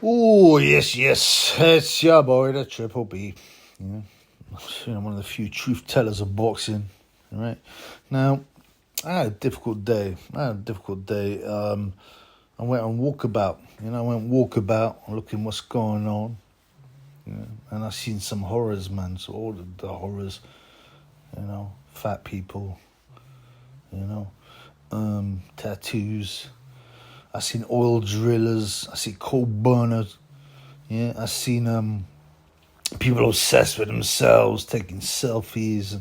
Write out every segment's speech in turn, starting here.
Oh, yes. It's your boy, the Triple B. One of the few truth tellers of boxing. Right now, I had a difficult day. I went on walkabout. Looking what's going on. And I seen some horrors, man. So all the horrors, fat people, tattoos. I seen oil drillers. I see coal burners. Yeah, I seen people obsessed with themselves, taking selfies.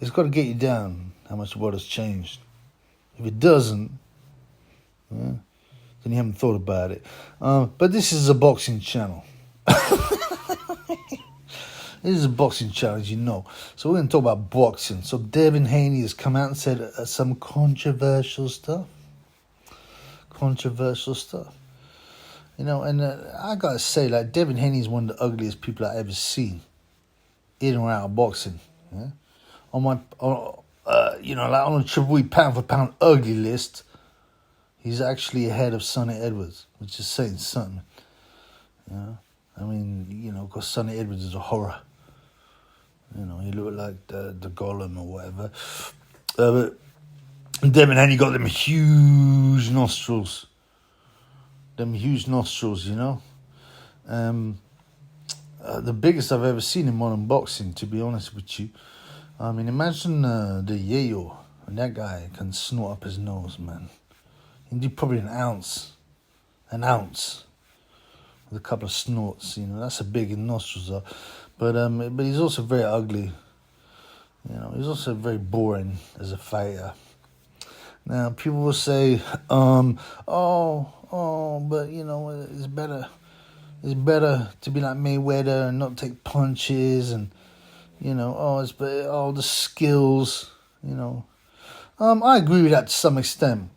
It's got to get you down how much the world has changed. If it doesn't, then you haven't thought about it. But this is a boxing channel. This is a boxing channel, as you know. So we're going to talk about boxing. So Devin Haney has come out and said some controversial stuff. And I got to say, like, Devin Haney is one of the ugliest people I've ever seen in or out of boxing. Yeah? On a Triple E pound for pound ugly list, he's actually ahead of Sonny Edwards, which is saying something. Because Sonny Edwards is a horror. He looked like the Golem or whatever. But Devin Haney got them huge nostrils. The biggest I've ever seen in modern boxing, to be honest with you. I mean, imagine the yayo, and that guy can snort up his nose, man. He can do probably an ounce with a couple of snorts. That's how big his nostrils are. But he's also very ugly. He's also very boring as a fighter. Now people will say, but it's better to be like Mayweather and not take punches, and it's better, all the skills. I agree with that to some extent.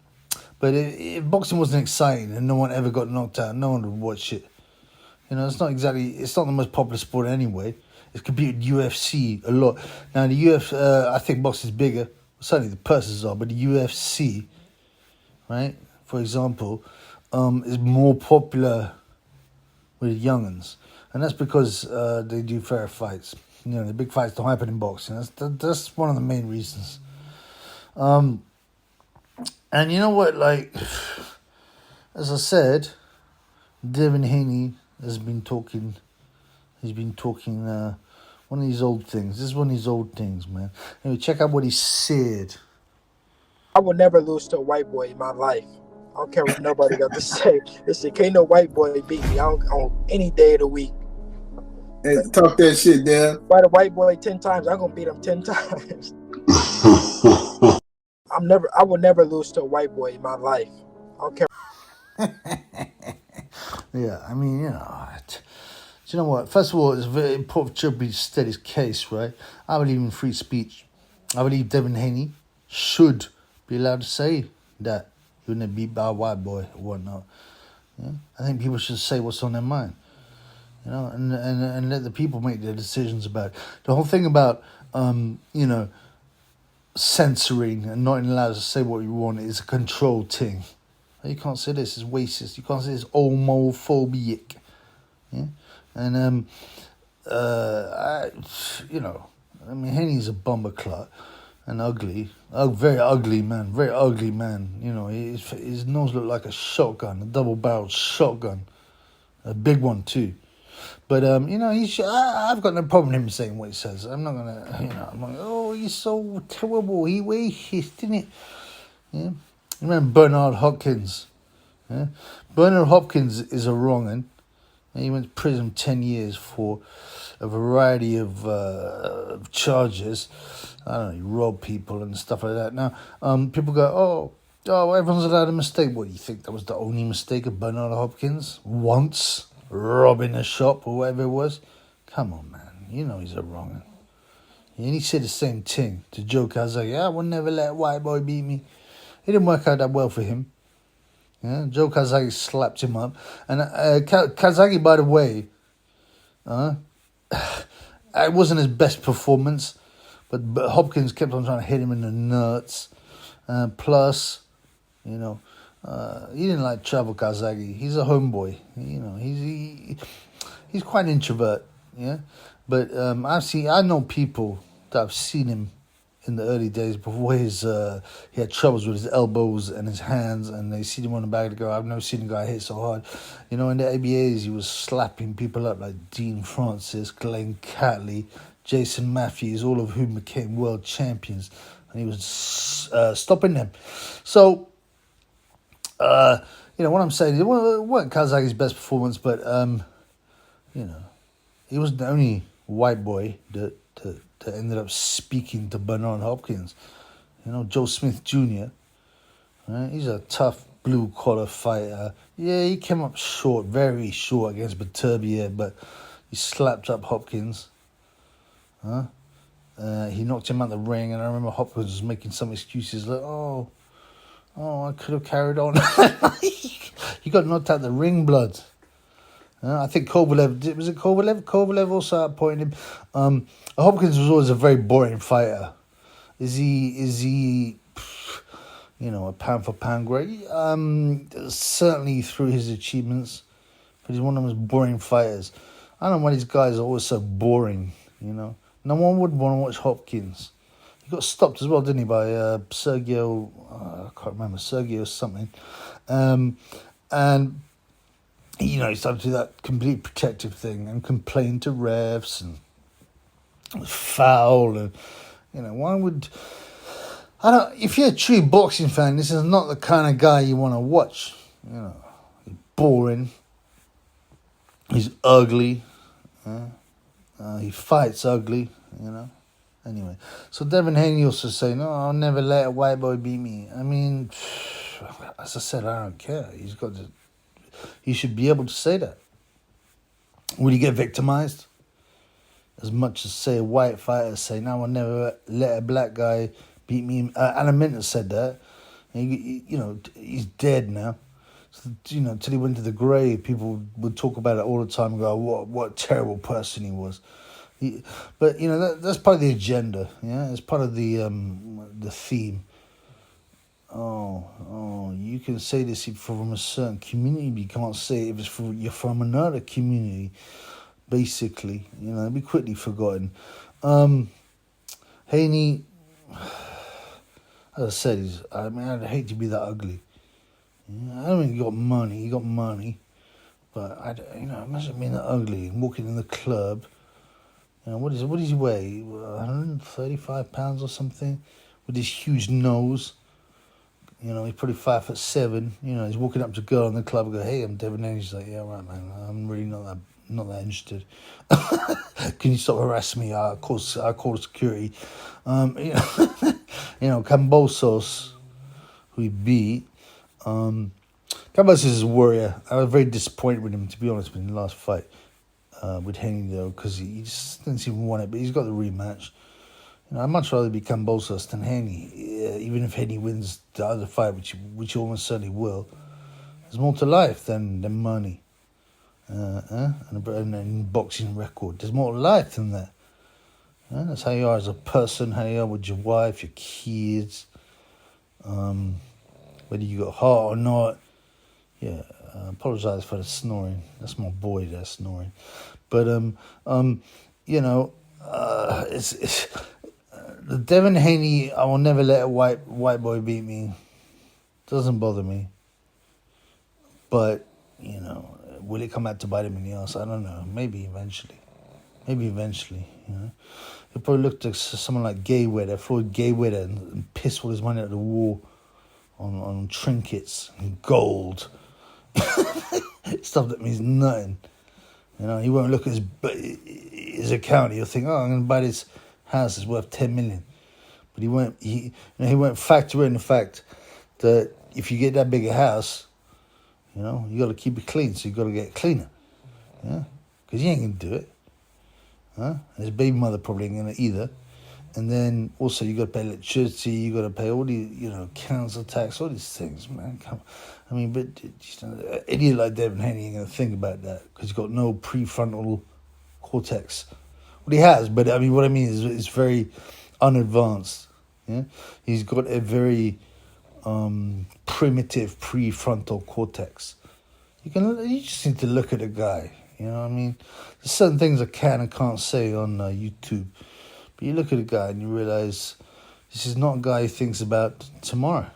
But if boxing wasn't exciting and no one ever got knocked out, no one would watch it. It's not the most popular sport anyway. It's competed UFC a lot. Now, I think boxing is bigger. Certainly the purses are, but the UFC, right, for example, is more popular with the young'uns. And that's because they do fair fights. The big fights don't happen in boxing. That's one of the main reasons. And you know what, like, as I said, Devin Haney has been talking. He's been talking one of these old things. This is one of these old things, man. Anyway, check out what he said. I will never lose to a white boy in my life. I don't care what nobody got to say. Listen, can't no white boy beat me on any day of the week. Hey, talk that shit, Dan. Fight a white boy 10 times, I'm gonna beat him 10 times. I will never lose to a white boy in my life. I don't care. Yeah, I mean, do you know what? First of all, it's very important for Triple to state his case, right? I believe in free speech. I believe Devin Haney should be allowed to say that he wouldn't beat by a white boy or whatnot. Yeah? I think people should say what's on their mind, and let the people make their decisions about it. The whole thing about, censoring and not allowed to say what you want is a control thing. You can't say this is racist. You can't say this is homophobic. Yeah? And, Haney's a bumper clut and ugly. Very ugly man. His nose looked like a shotgun, a double-barreled shotgun. A big one, too. But, I've got no problem with him saying what he says. I'm not going to, I'm like, oh, he's so terrible. He racist, isn't it? Yeah. You remember Bernard Hopkins? Yeah? Bernard Hopkins is a wrong'un. He went to prison 10 years for a variety of charges. I don't know, he robbed people and stuff like that. Now, people go, oh, everyone's allowed a mistake. What, do you think that was the only mistake of Bernard Hopkins? Once, robbing a shop or whatever it was? Come on, man. He's a wrong'un. And he said the same thing to Joe Kazagi. I will never let a white boy beat me. It didn't work out that well for him. Yeah, Joe Kazagi slapped him up. And Kazagi, by the way, it wasn't his best performance, but Hopkins kept on trying to hit him in the nuts. Plus, He didn't like Travel Kazagi. He's a homeboy. He's quite an introvert. Yeah, but I know people that have seen him in the early days before he had troubles with his elbows and his hands, and they see him on the back of the girl. I've never seen a guy hit so hard. In the ABAs, he was slapping people up like Dean Francis, Glenn Catley, Jason Matthews, all of whom became world champions, and he was stopping them. So, what I'm saying, it wasn't Kazaki's best performance, but he was the only white boy that ended up speaking to Bernard Hopkins. Joe Smith Jr., right? He's a tough blue-collar fighter. Yeah, he came up short, very short against Beterbiev, but he slapped up Hopkins. He knocked him out the ring, and I remember Hopkins was making some excuses like, oh, I could have carried on. He got knocked out the ring, blood. I think Kovalev, was it Kovalev? Kovalev also outpointed him. Hopkins was always a very boring fighter. Is he a pound for pound great? Certainly through his achievements, but he's one of the most boring fighters. I don't know why these guys are always so boring, No one would want to watch Hopkins. He got stopped as well, didn't he, by Sergio, I can't remember, Sergio something. And he started to do that complete protective thing and complain to refs and foul, and why would if you're a true boxing fan, this is not the kind of guy you want to watch. He's boring, he's ugly, he fights ugly, Anyway, so Devin Haney also saying, "No, I'll never let a white boy beat me." I mean, as I said, I don't care. He should be able to say that. Will he get victimized? As much as, say, a white fighter say, "No, I'll never let a black guy beat me." Alan Minter said that. He's dead now. So, till he went to the grave, people would talk about it all the time and go, what a terrible person he was. But that's part of the agenda. Yeah, it's part of the theme. Oh, you can say this if you're from a certain community, but you can't say it if you're from another community. Basically, it'll be quickly forgotten. Haney, as I said, I'd hate to be that ugly. I don't think he got money, but imagine being that ugly and walking in the club. What does he weigh? 135 pounds or something, with this huge nose. He's probably 5'7". He's walking up to a girl in the club and go, "Hey, I'm Devin Haney." She's like, "Yeah, right, man. I'm really not that interested. Can you stop harassing me? I'll call security." Kambosos, who he beat. Kambosos is a warrior. I was very disappointed with him, to be honest, in the last fight with Haney, though, because he just didn't seem to want it. But he's got the rematch. I'd much rather be Kambosos than Haney, even if Haney wins the other fight, which he almost certainly will. There's more to life than money. And a boxing record. There's more to life than that. That's how you are as a person, how you are with your wife, your kids, whether you got heart or not. Yeah, I apologize for the snoring. That's my boy that's snoring. But it's the Devin Haney, "I will never let a white boy beat me," doesn't bother me. But will it come back to bite him in the ass? I don't know. Maybe eventually. He'll probably look to someone like Floyd Mayweather, and piss all his money at the wall on trinkets and gold. Stuff that means nothing. He won't look at his account. He'll think, "Oh, I'm going to buy this house. It's worth 10 million. But he won't factor in the fact that if you get that big a house, you got to keep it clean, so you got to get it cleaner. Yeah, because you ain't going to do it. And his baby mother probably ain't going to either. And then also you got to pay electricity, you got to pay all the, council tax, all these things, man. Come on. But an idiot like Devin Haney ain't going to think about that because he's got no prefrontal cortex. Well, he has, but what I mean is it's very unadvanced. Yeah, he's got a very primitive prefrontal cortex. You just need to look at a guy. You know what I mean? There's certain things I can and can't say on YouTube, but you look at a guy and you realize this is not a guy who thinks about tomorrow.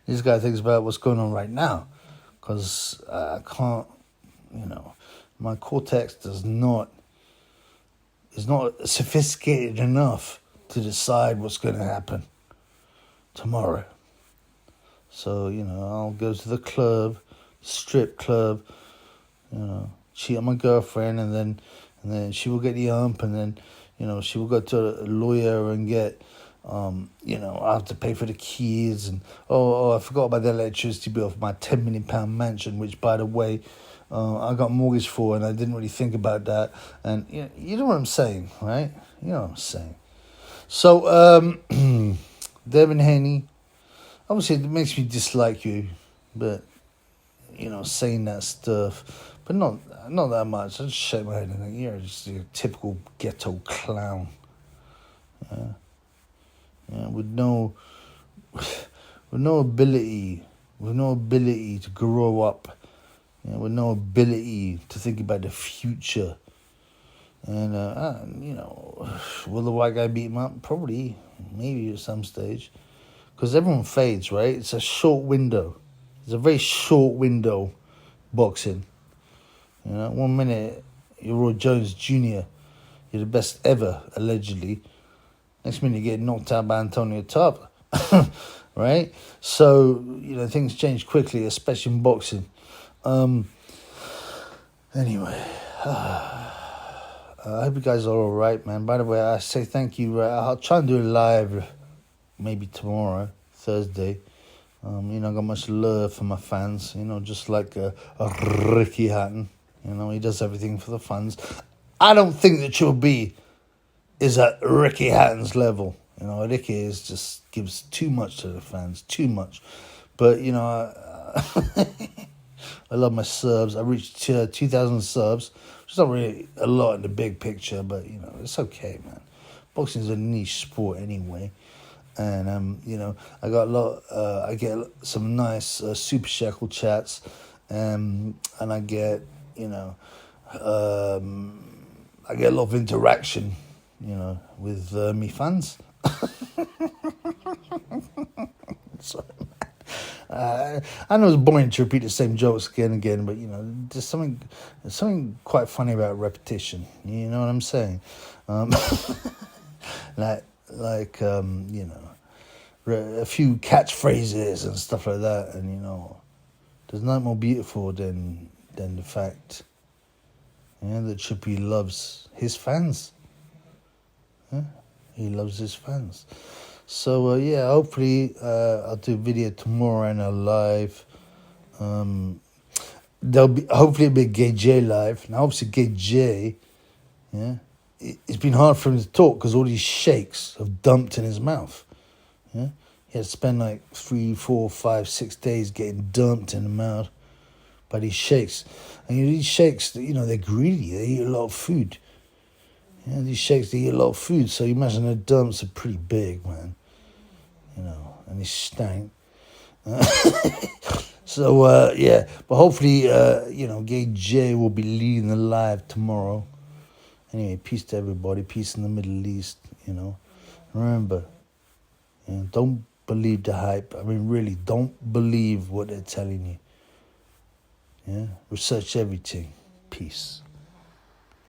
This guy thinks about what's going on right now, because I can't, my cortex is not sophisticated enough to decide what's going to happen tomorrow. So, I'll go to the club, strip club, cheat on my girlfriend, and then she will get the ump, and then, she will go to a lawyer and get, I have to pay for the kids, and I forgot about the electricity bill for my £10 million mansion, which, by the way, I got mortgage for, and I didn't really think about that. And you know what I'm saying, right? You know what I'm saying. So, Devin Haney, obviously it makes me dislike you, but, saying that stuff, but not that much. I just shake my head and think, you're just a typical ghetto clown. With no ability to grow up, with no ability to think about the future. And, will the white guy beat him up? Probably, maybe at some stage. Because everyone fades, right? It's a short window. It's a very short window, boxing. 1 minute, you're Roy Jones Jr., you're the best ever, allegedly. Next minute, you get knocked out by Antonio Tarver, right? So, things change quickly, especially in boxing. Anyway, I hope you guys are all right, man. By the way, I say thank you. I'll try and do it live maybe tomorrow, Thursday. I got much love for my fans, just like a Ricky Hatton. He does everything for the fans. I don't think that Triple B is at Ricky Hatton's level. Ricky gives too much to the fans, too much. But, I love my subs. I reached 2,000 subs, which is not really a lot in the big picture, but, it's okay, man. Boxing is a niche sport anyway. And, I got I get some nice Super Shekel chats, and I get, I get a lot of interaction, with me fans. Sorry, man. I know it's boring to repeat the same jokes again and again, but, there's something quite funny about repetition. You know what I'm saying? A few catchphrases and stuff like that, and there's nothing more beautiful than the fact that Trippy loves his fans. He loves his fans. So hopefully I'll do a video tomorrow and a live. Hopefully it'll be a Gay J live. Now obviously Gay J, it's been hard for him to talk because all these shakes have dumped in his mouth. He had to spend like 3, 4, 5, 6 days getting dumped in the mouth by these shakes. And these shakes, they're greedy. They eat a lot of food. These shakes, they eat a lot of food. So you imagine the dumps are pretty big, man. And they stank. So, But hopefully, Gay J will be leading the live tomorrow. Anyway, peace to everybody. Peace in the Middle East, Remember, don't believe the hype. I mean, really, don't believe what they're telling you. Research everything. Peace.